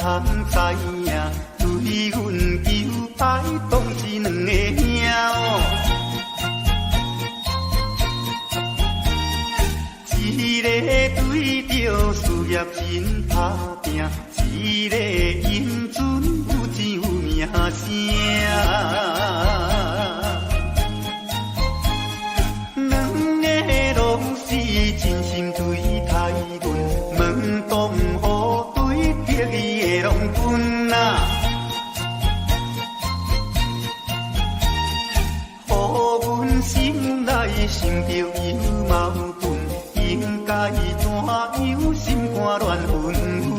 通知影，对阮求爱当是两个兄哦。一个对着事业真打拼，一个因准有钱有名声。两个拢是真心对待阮，门当户对得意的拢分啊。互阮心内想着有矛盾，应该怎样心肝乱纷纷。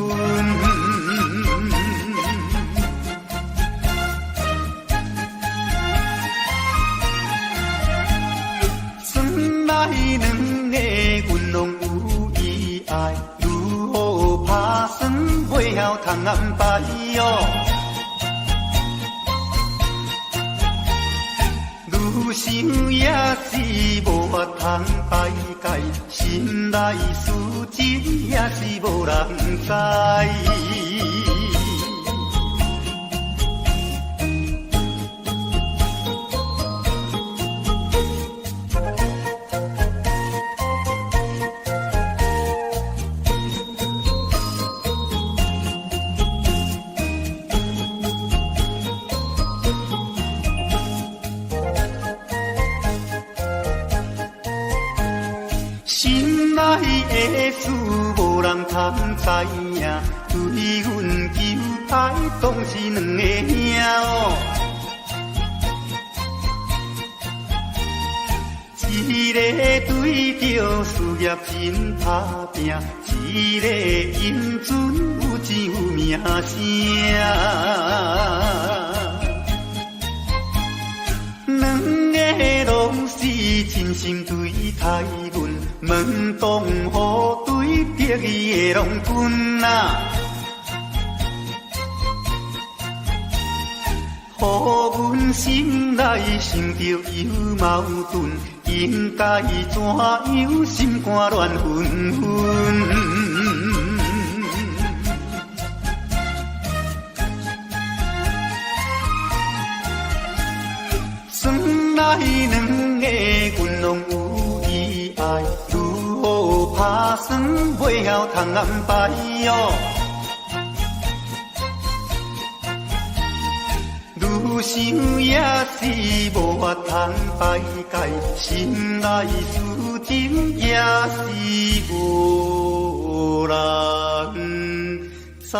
算来两个阮拢有意爱，如何打算袂晓通安排哦。愈想也是无法通排解，心内事情也是无人知。心内的事无人通知影，对阮求爱当是两个兄哦。一个对着事业真打拼，一个因准有钱有名声。两个拢是真心对待阮，门当户对得意的拢分啊。互阮心内想着有矛盾，应该怎样心肝乱纷纷。算来两个阮拢有意爱，如何打算袂晓通安排哦。愈想也是无法通排解，心内事情也是无人知。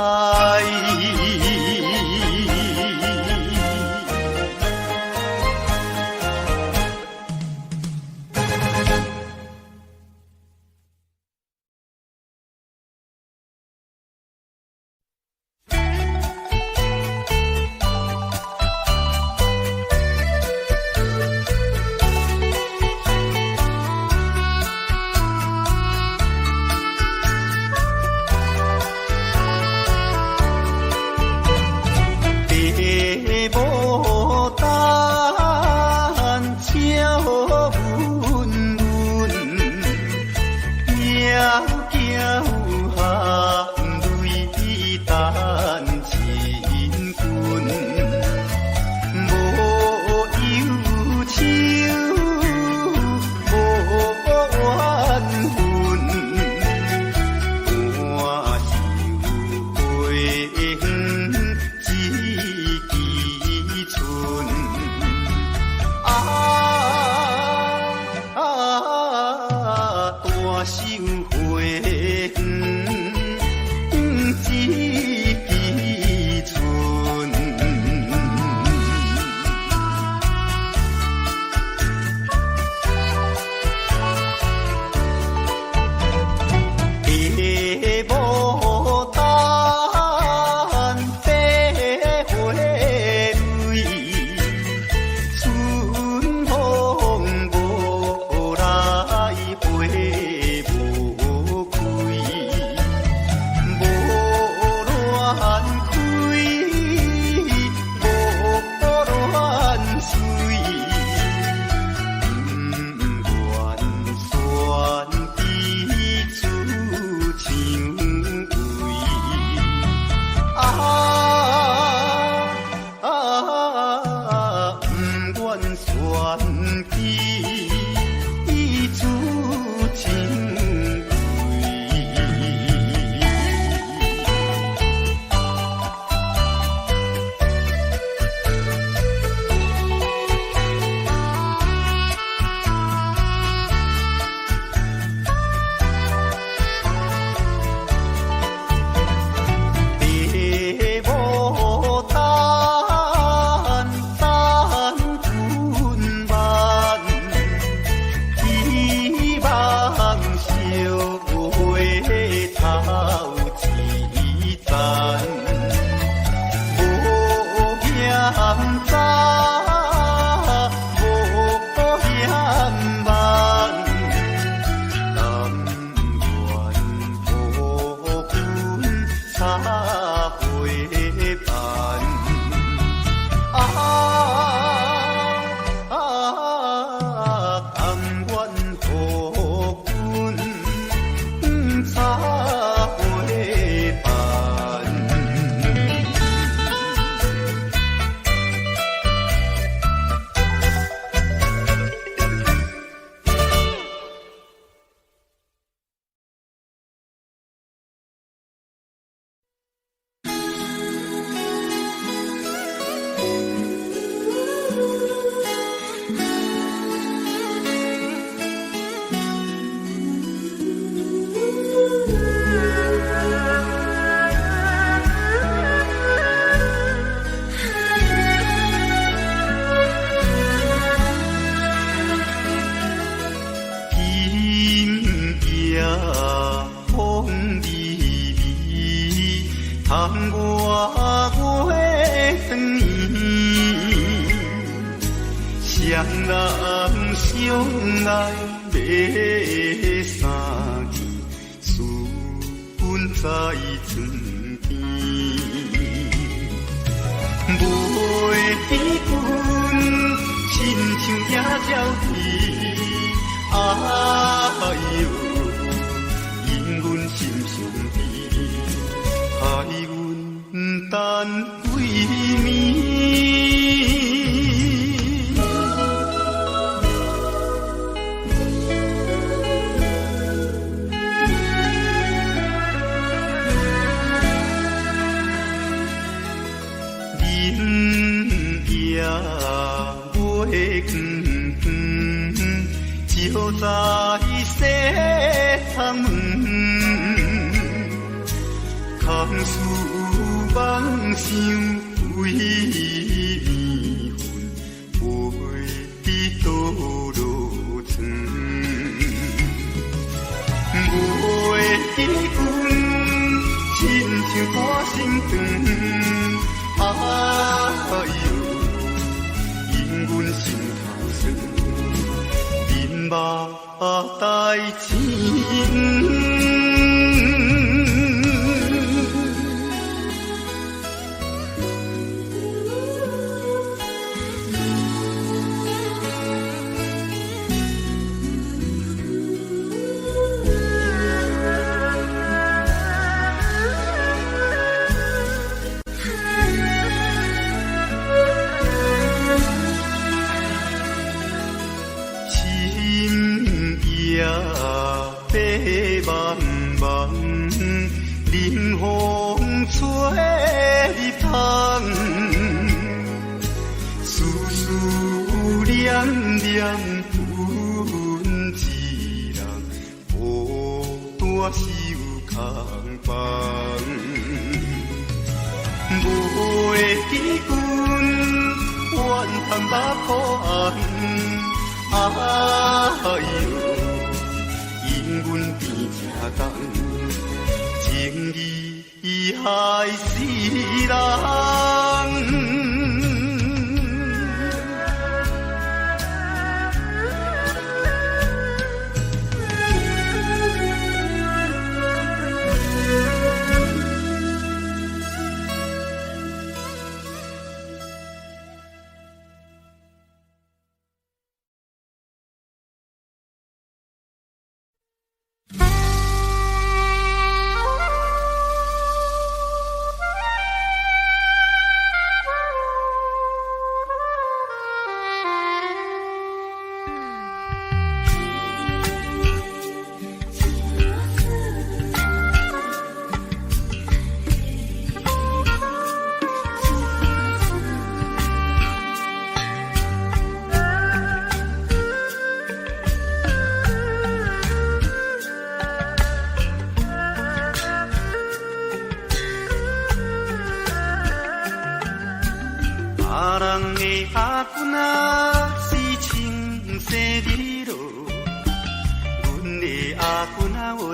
阮的阿君啊话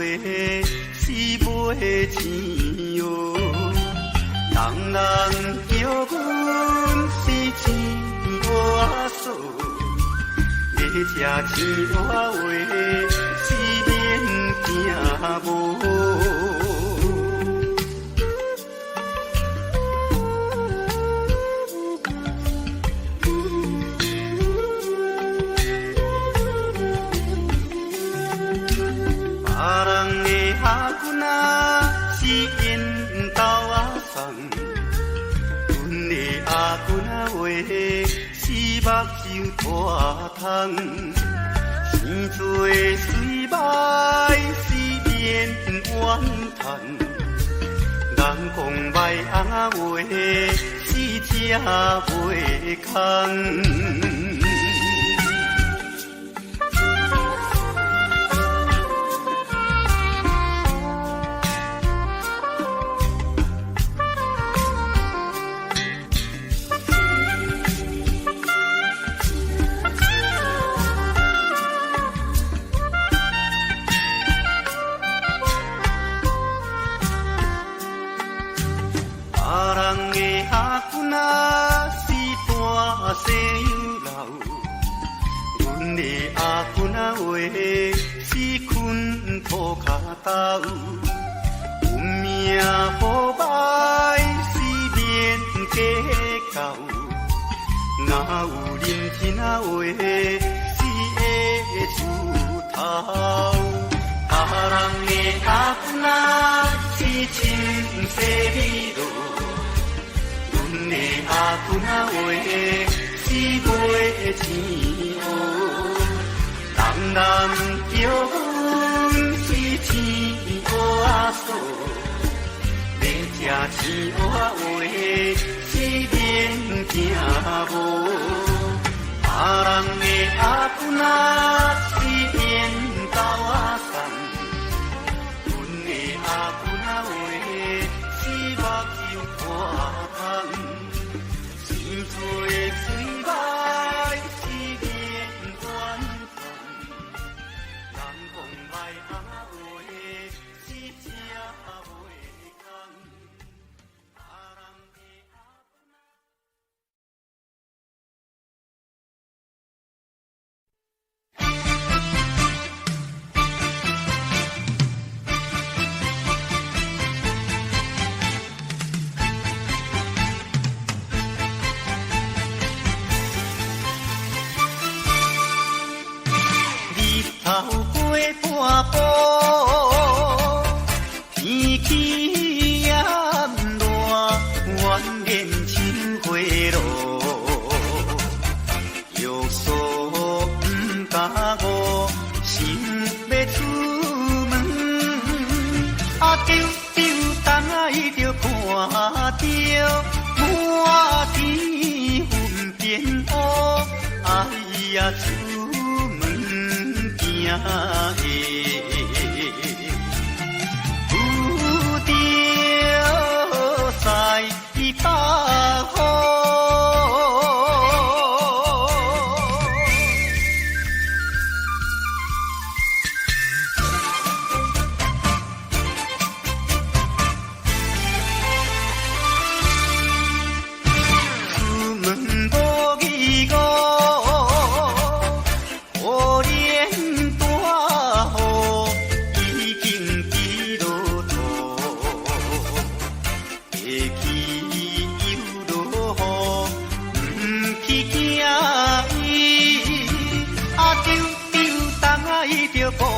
是买钱哟。人人叫阮是钱我数，要吃钱我话，四面行无。目睭大窗，生做水歹，四面怨叹。人讲歹话，死者袂空。有命好歹，四面计较，哪有认真话，死会出头。别人的阿公仔是亲生米路，阮的阿公仔话是卖钱乌，人人叫阮是钱我数，要吃钱我话，四面行无。别人的阿公仔是面斗送，阮的阿公仔话是目睭大窗，生做水歹，四面怨叹。人讲歹话，死者袂空。头过半步，天气炎热，怨念像火炉，欲锁不敢误，想要出门，丢等来就看到满天云变乌，哎呀！有着西北风。出门无义务。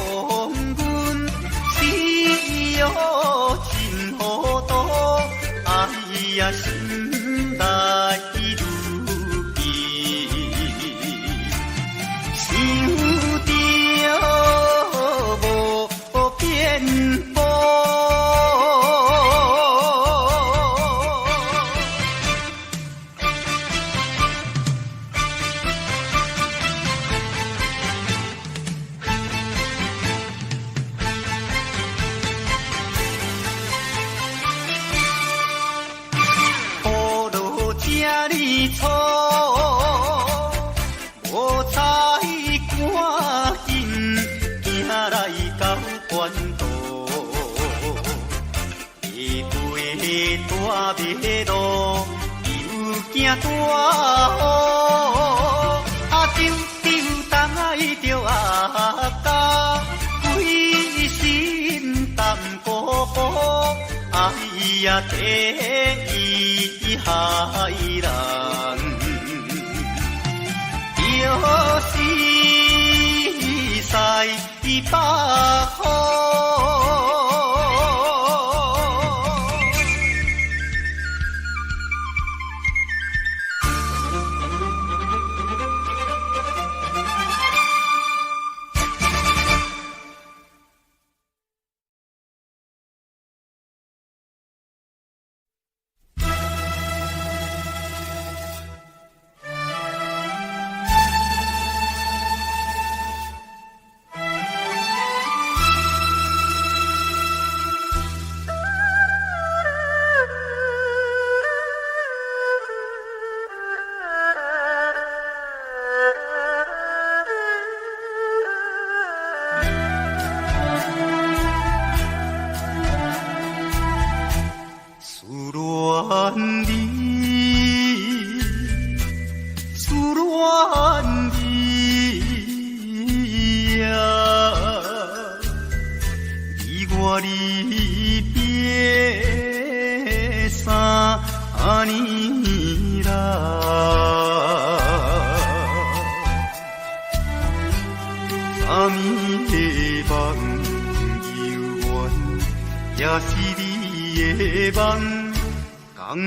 讲阮死哦真糊涂，哎呀心内如记，想着无变波。错，无彩赶紧行来到关渡，地归大我迷路，又惊大雨，丢等着阿家，规身淡薄薄，哎呀，天意害人，又是西北风。夜夜的过长，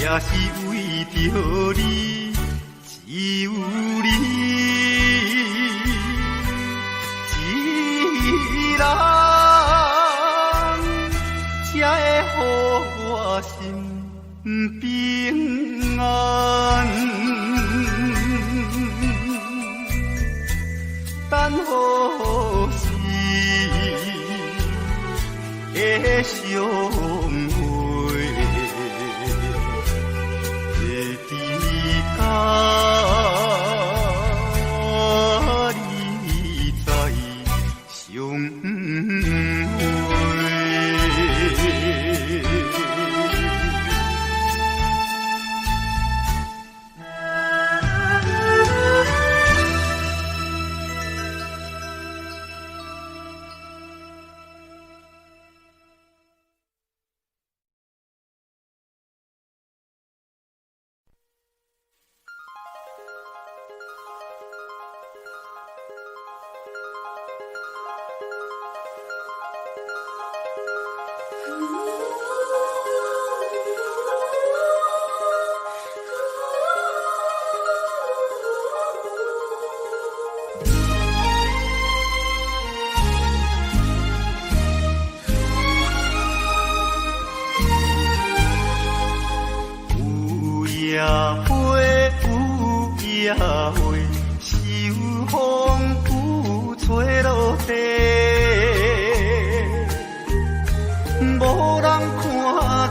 也是为着你，只有你一人，才会予我心平安。等何时？相会，会知甲你再相会。夜花有夜花，秋风有吹落地，无人看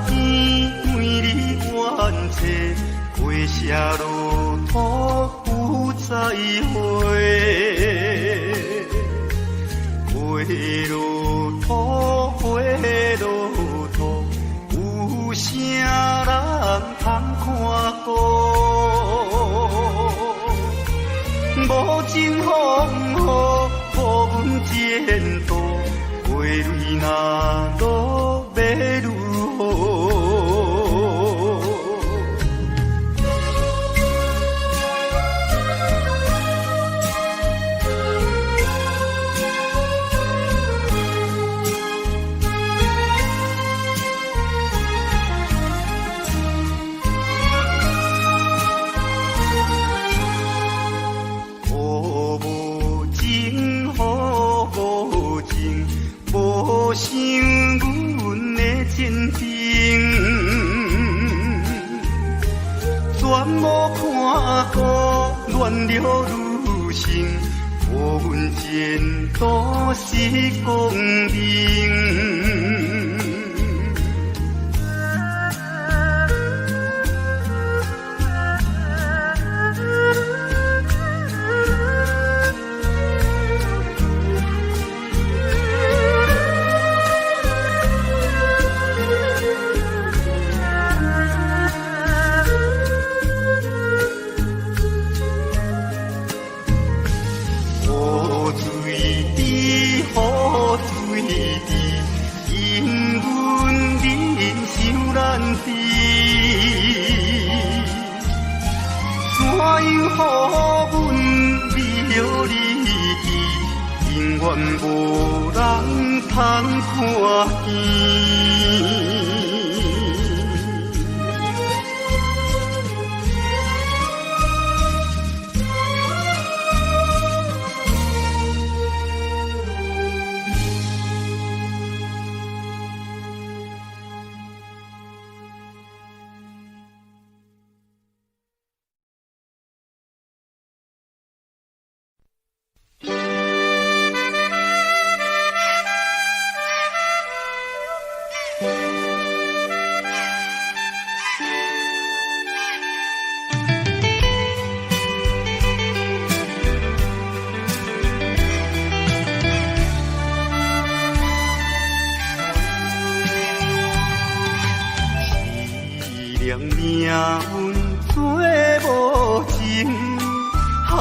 见美丽远切，花谢落土有再会，花落土，花落土，有啥人通看过？无情风雨，无阮前途，花蕊若落要如何？想阮的真情，全无看过乱了女性，无阮前途是光明。好阮美了你记，永远无人通看见。命运做无情，害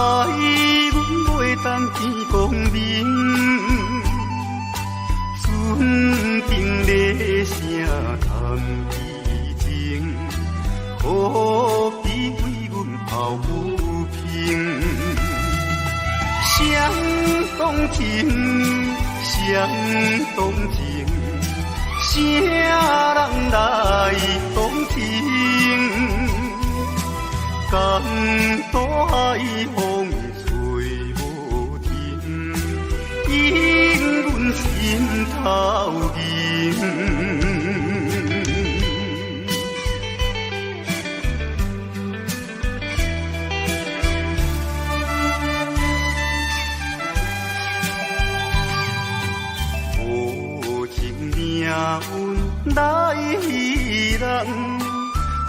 阮袂当见光明。船顶咧声谈意情，何必为阮抱不平？谁同情，谁同情，谁人来同情？江大海风吹无停，引阮心头凝。无情命运运来人，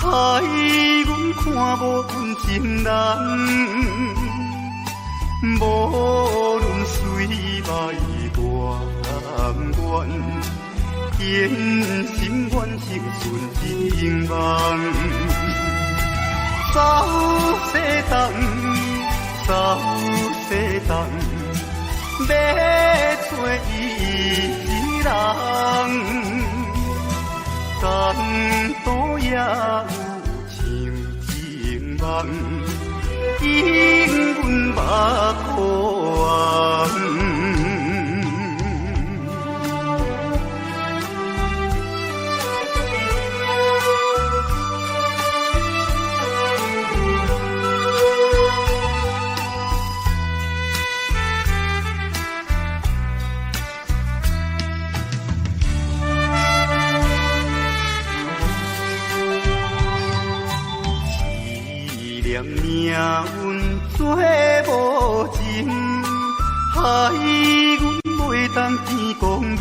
害阮看无阮情人。无论水歹外远，坚心愿成顺情梦。走西东，走西东，要找伊一人。感动也有像情梦。因阮目眶，凄凉命运做无情，害阮袂当见光明。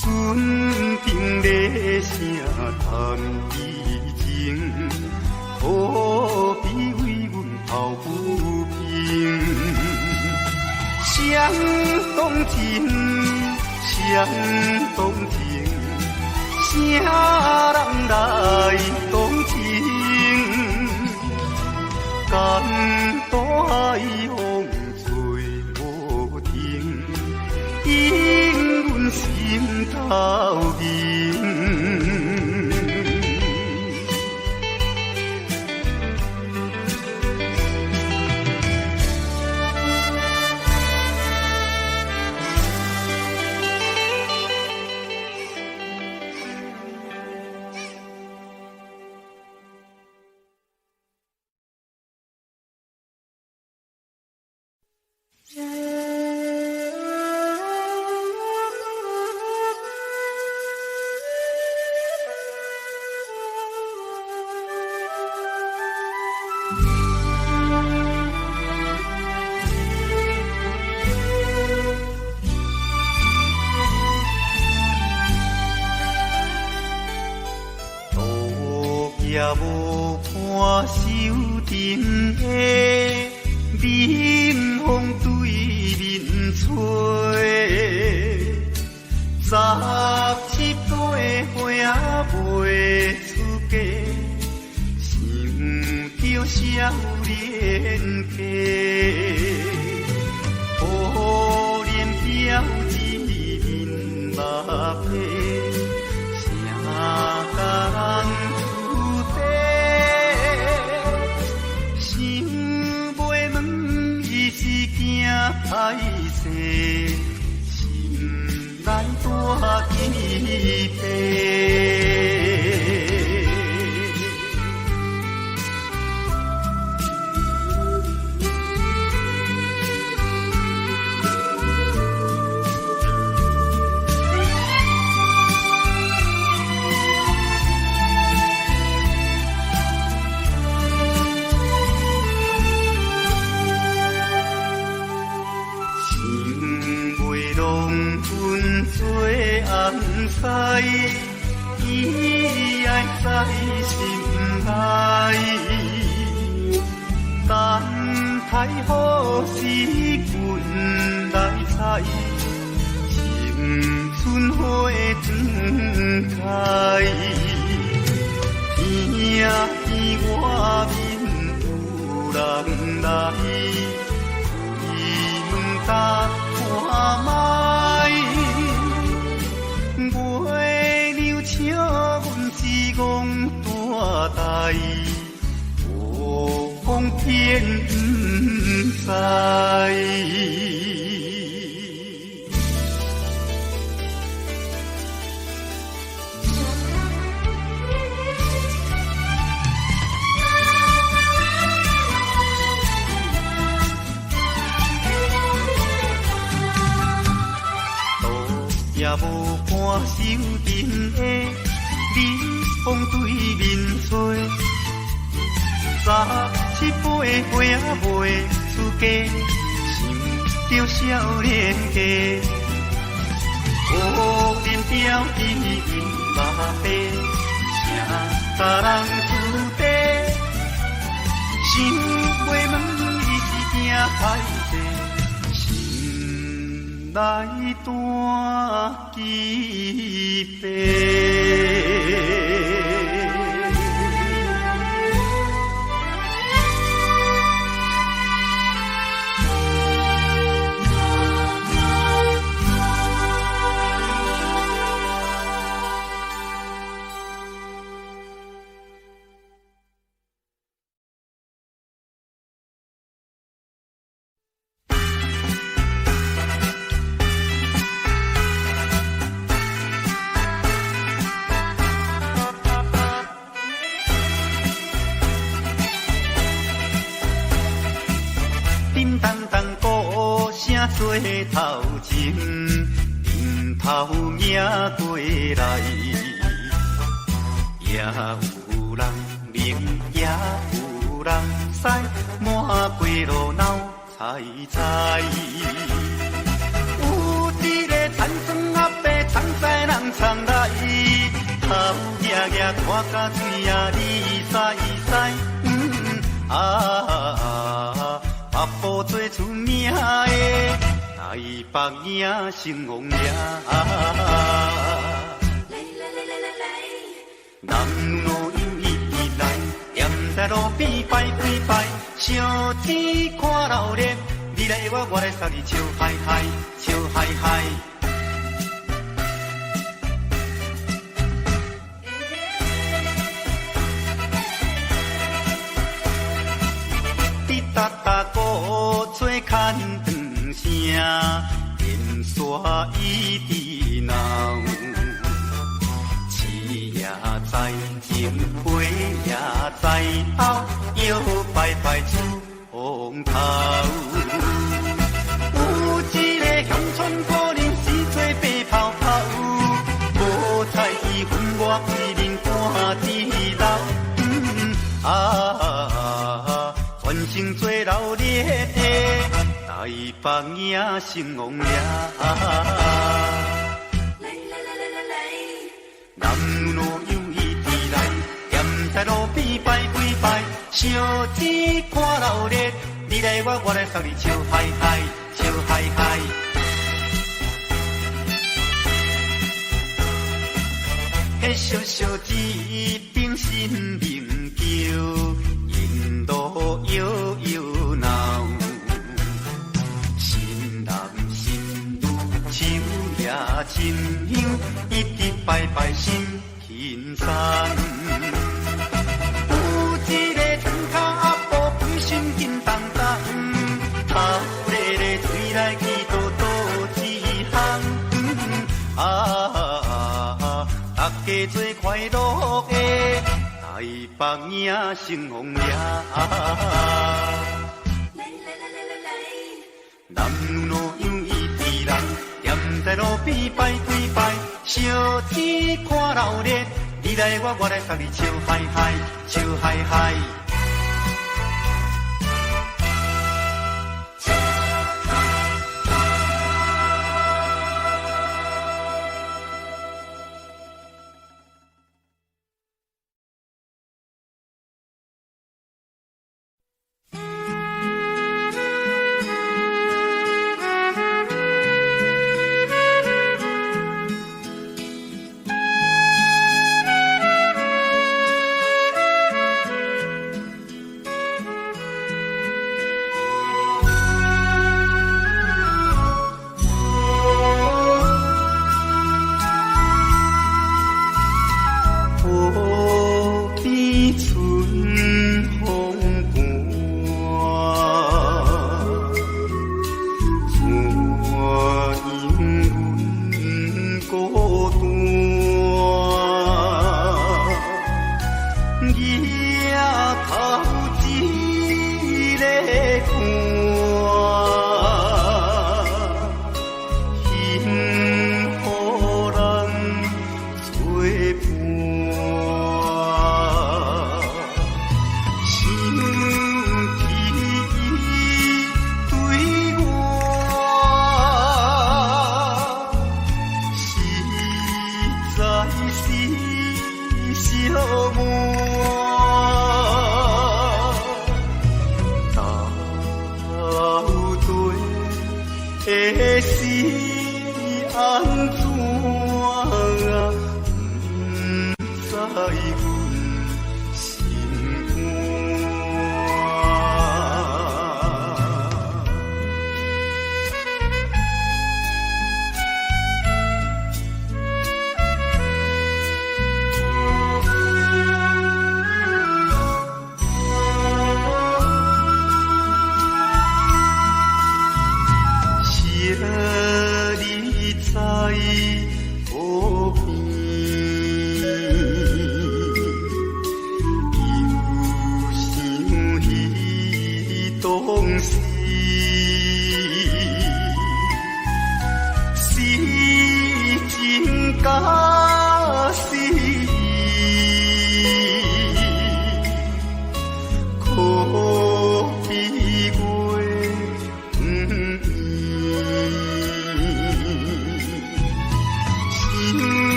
船顶咧声谈悲情，可比为阮抱不平。相同情，相同情，啥人来同情？感动海风吹无停，因阮心头明。也无看手顶的冷风对面吹，17岁花袂出嫁，想着少年家，可怜表一面目皮，啥甲人。歹势，心内大疑惑。知，伊爱在心内，等待好时阮来采，青春花展开，听见外面有人来，开门打看卖。笑阮是戆大代，无讲偏不知。也无看手顶的冷风对面吹，17岁花袂出嫁，想着少年家，了伊目白，啥大人输地，想袂问伊是惊歹势，心内大疾病。做头前，迎头迎过来，也有人明，也有人使，满街路闹猜猜。有一个田庄阿伯，藏在人藏来，头额额看甲水也哩塞塞，目步做出名的。台北赢成王爷，男女有意义来，踮在路边拜几拜，相知看热烈，你来我来送你笑嗨嗨，笑嗨嗨。滴答答鼓吹牵长声。烟沙一直闹，市也在前，花也在后，摇摆摆出风头。有一个乡村姑娘是做白泡泡，无彩伊分我规人赶地老，全身做老烈的。台北赢成王爷，男女有意地来，踮在路边拜几拜，相知看热烈，你来我来送你笑嗨嗨，笑嗨嗨。迄小小一柄新名叫，引路摇摇闹。真香，一直拜拜心轻松。有一个庄脚阿婆，规身紧当当，头咧咧嘴来去倒倒一项。大家做快乐的，台北赢成王爷。男女有意之人。在路边拜几拜，相知看热烈，你来我来送你笑嗨嗨，笑嗨嗨。安怎啊？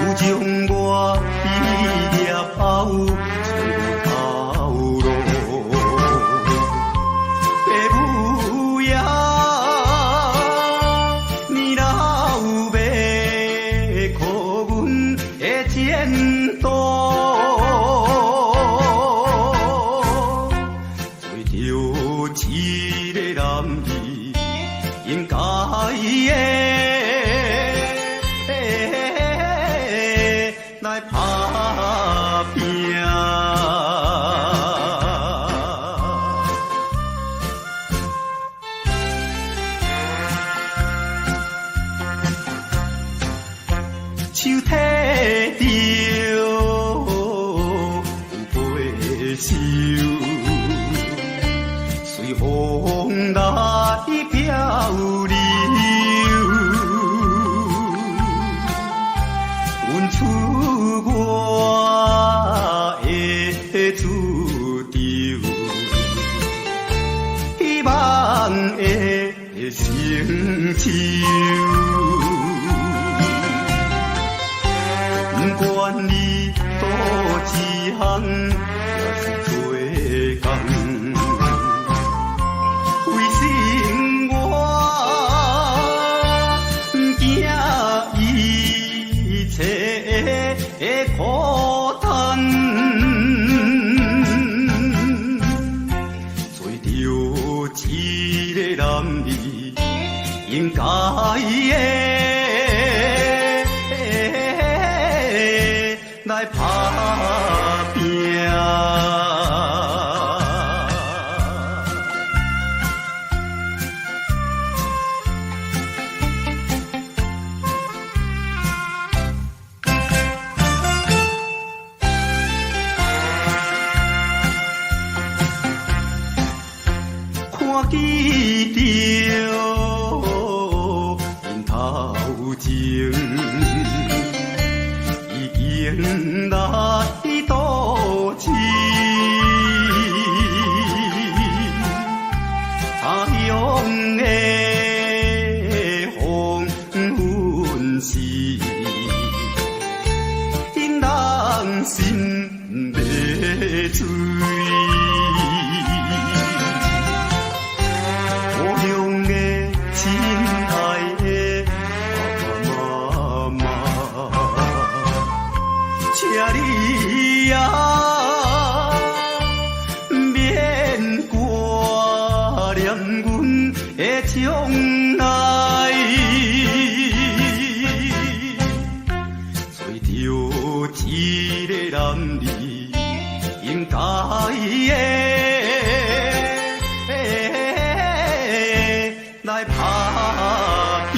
不知阮心肝。不管你的来打拼。看见着因头前已经来渡情，他乡的黄昏时，因人心要醉。你呀，免挂念阮的将来，找着一个男儿应该的来打拼。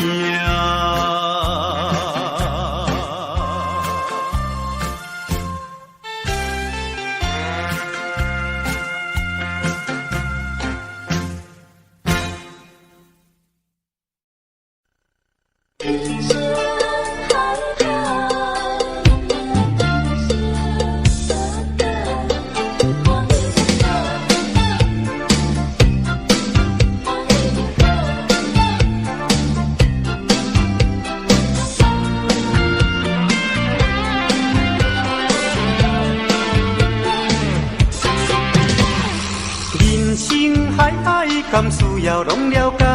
敢需要拢了解，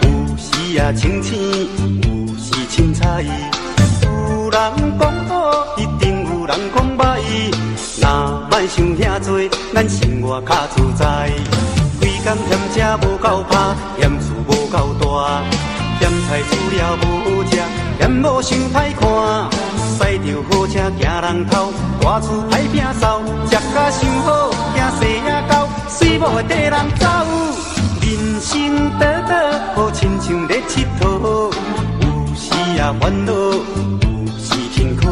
有时也清醒，有时凊彩。有人讲好，一定有人讲歹。若莫想遐多，咱生活较自在。规工嫌吃无够拍，嫌厝无够大，嫌菜煮了无食，嫌某想歹看。驶着好车行人头，大厝歹摒扫，食甲伤好，惊细也狗，水某会缀人走。人生短短，好亲像咧佚佗，有时也烦恼，有时辛苦。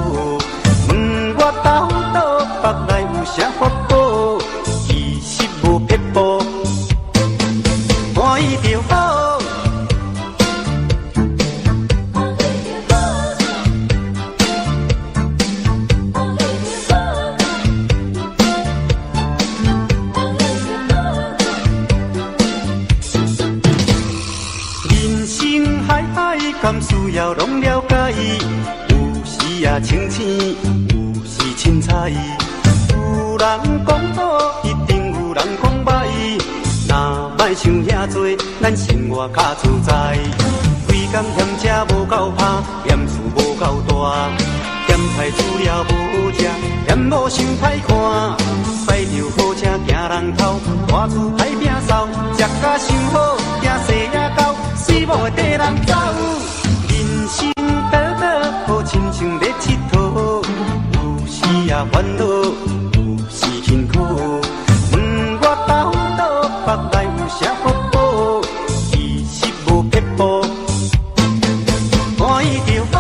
问我斗倒，北来有啥法宝？其实无撇步，欢喜就好。敢需要拢了解，有时也清醒，有时凊彩。有人讲好，一定有人讲歹。若莫想遐多，咱生活较自在。规工嫌吃无够拍，嫌厝无够大，嫌菜煮了无食，嫌某想歹看。驶着好车行人头，大厝歹摒扫，食甲伤好，惊细也狗，水某会缀人走。人生短短，好亲像咧佚佗，有时也烦恼，有时辛苦。问我斗倒，北来有啥法宝？其实无撇步，欢喜就好。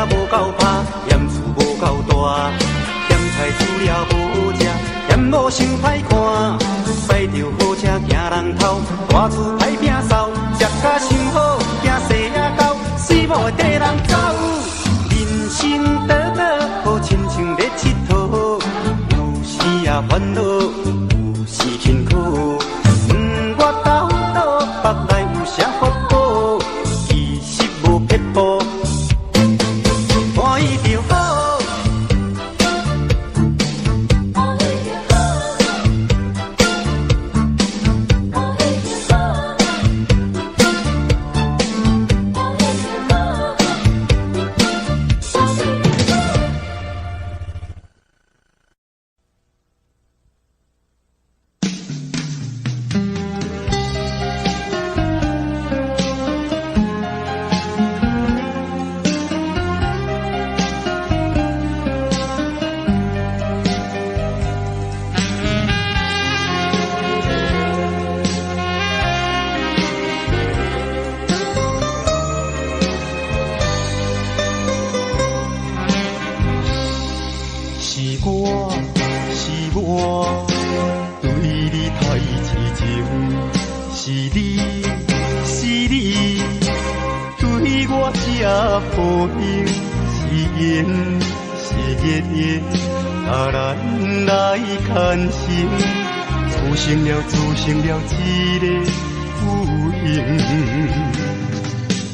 无够拍，嫌厝无够大，嫌菜煮了无食，嫌某想歹看。驶着好车行人头，大厝歹摒扫，食甲伤好，惊细也狗，水某会缀人走。人生短短，好亲像咧佚佗，有时也烦恼，有时辛苦。问我斗倒，北来有啥法宝？其实无撇步。欢喜就好，缘，是月圆，啊，咱来牵手，组成了一个有影。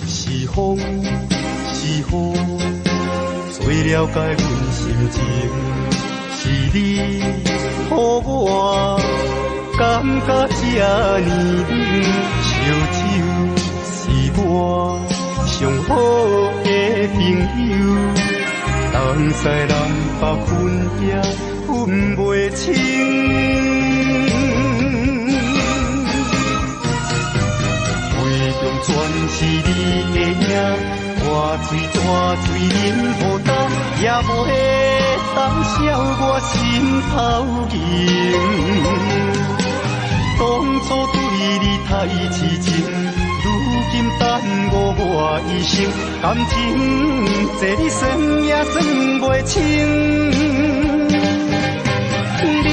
是风，是雨，最了解阮心情。是你，予我感觉这呢冷。烧酒是我上好的朋友，东西南北分也分袂清。胃中全是你的影，我嘴大嘴忍无当，也无当消我心头情。当初对你太痴情，如今耽误我一生，感情这你算也算袂清，你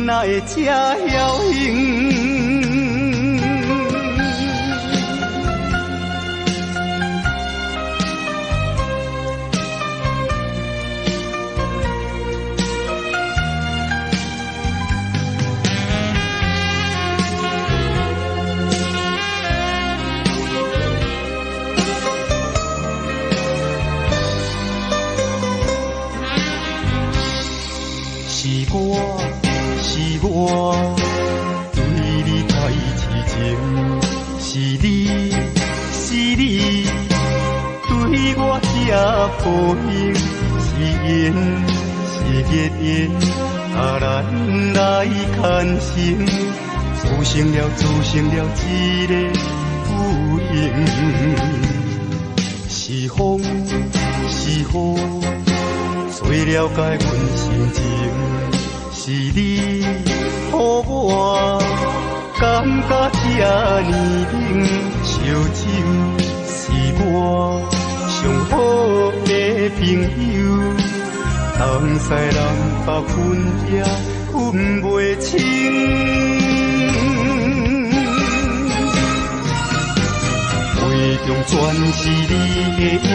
哪会这侥幸？我对你太痴情，是你对我这无情，是缘是月圆，啊，咱来牵手，组成了一个有影。是风是雨，最了解阮心情。是你，予我感觉这呢冷。烧酒是我上好的朋友，东西南北分也分袂清。胃中全是你的影。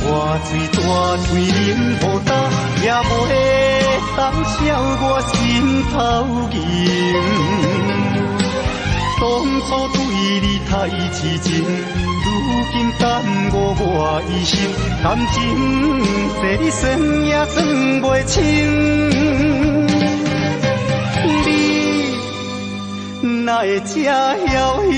我嘴大嘴忍无当，也无当消我心头情。当初对你太痴情，如今耽误我一生，感情这你算也算袂清，你哪会这侥幸？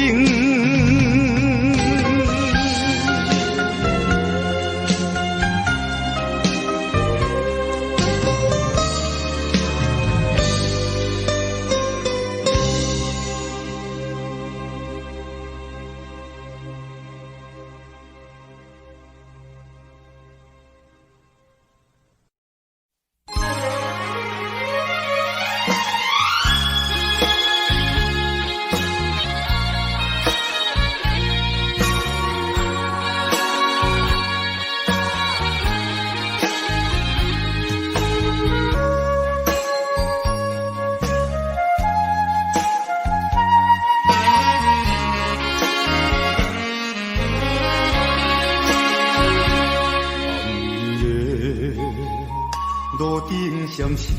路顶闪烁，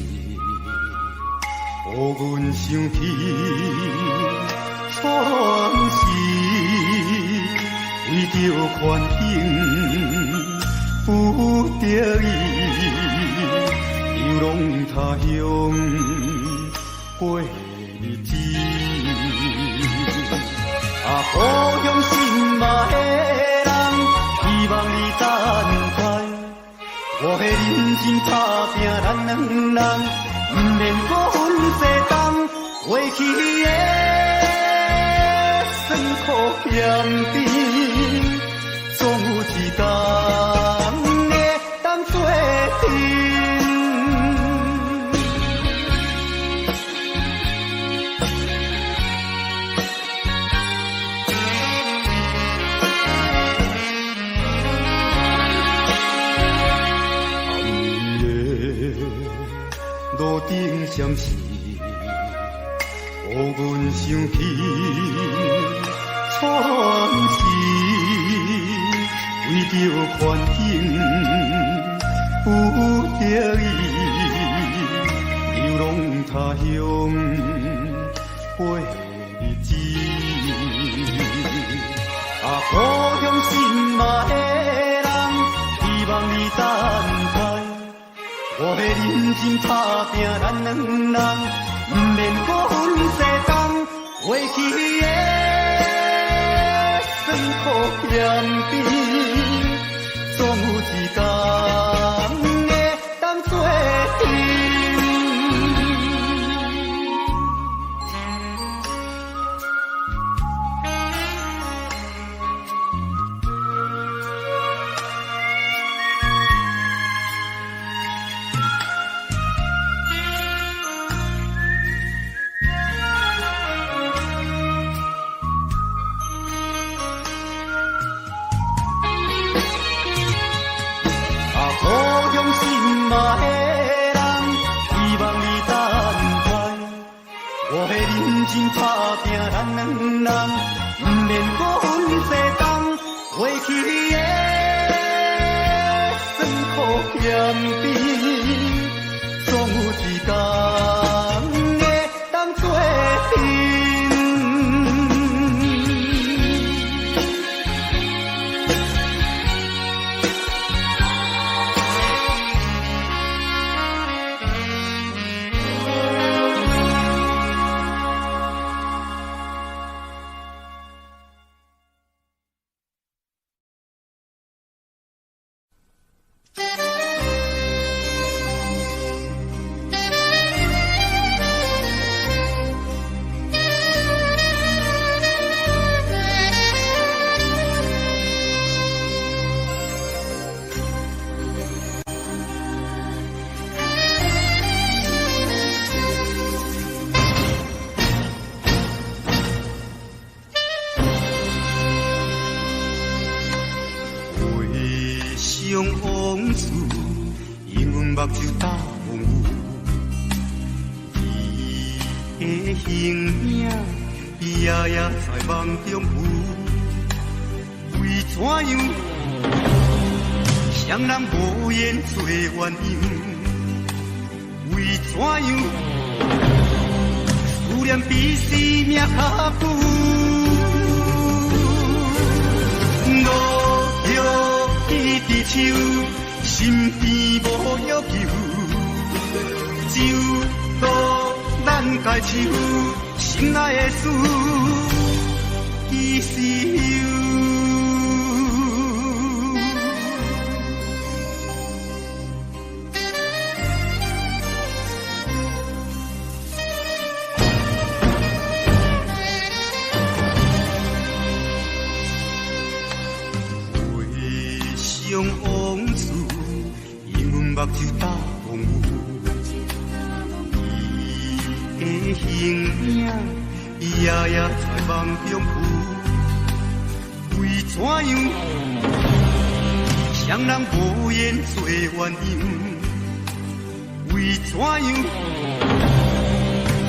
予阮想起传世，为着环境不得已，流浪他乡过日子。故乡心爱的人，希望你等待。我的认真打拼，咱两人不免搁分西东，过去的酸苦咸甜，总有一天会当作阵。路顶闪烁，予阮想起传世，为着环境有得意，流浪他乡过日子。故乡心爱的人，希望你等待。我会认真打拼，咱两人不免搁分西东。过去的酸苦咸甜，总有一天会当作甜。真打拼，咱两人不免搁分西东。过去的酸苦咸甜，总有一天会当作甜。往事，因阮目睭打模糊，伊的形影夜夜在梦中浮。为怎样，双人无言做鸳鸯？为怎样，思念比生命较久？伊伫手，身边无要求，只有渡咱家手，心爱的事，伊是有。往事，因阮目睭打模糊，伊的形影夜夜在梦中浮。为怎样，双人无言做鸳鸯？为怎样，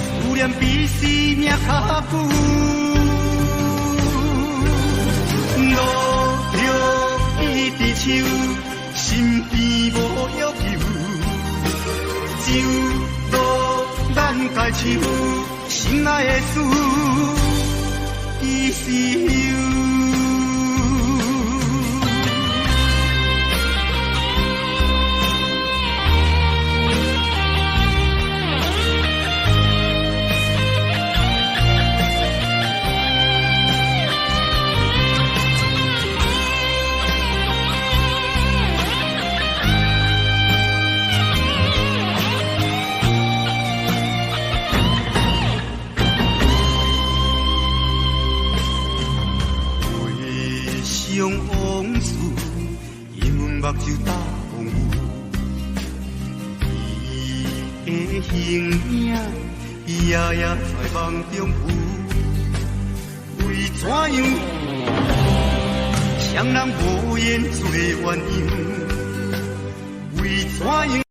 思念比生命较久？伊伫手，身边无要求，只有渡咱家手，心爱的事，伊是有。往事，因阮目睭打模糊，伊的形影夜夜在梦中浮。为怎样，双人无言做鸳鸯？为怎样？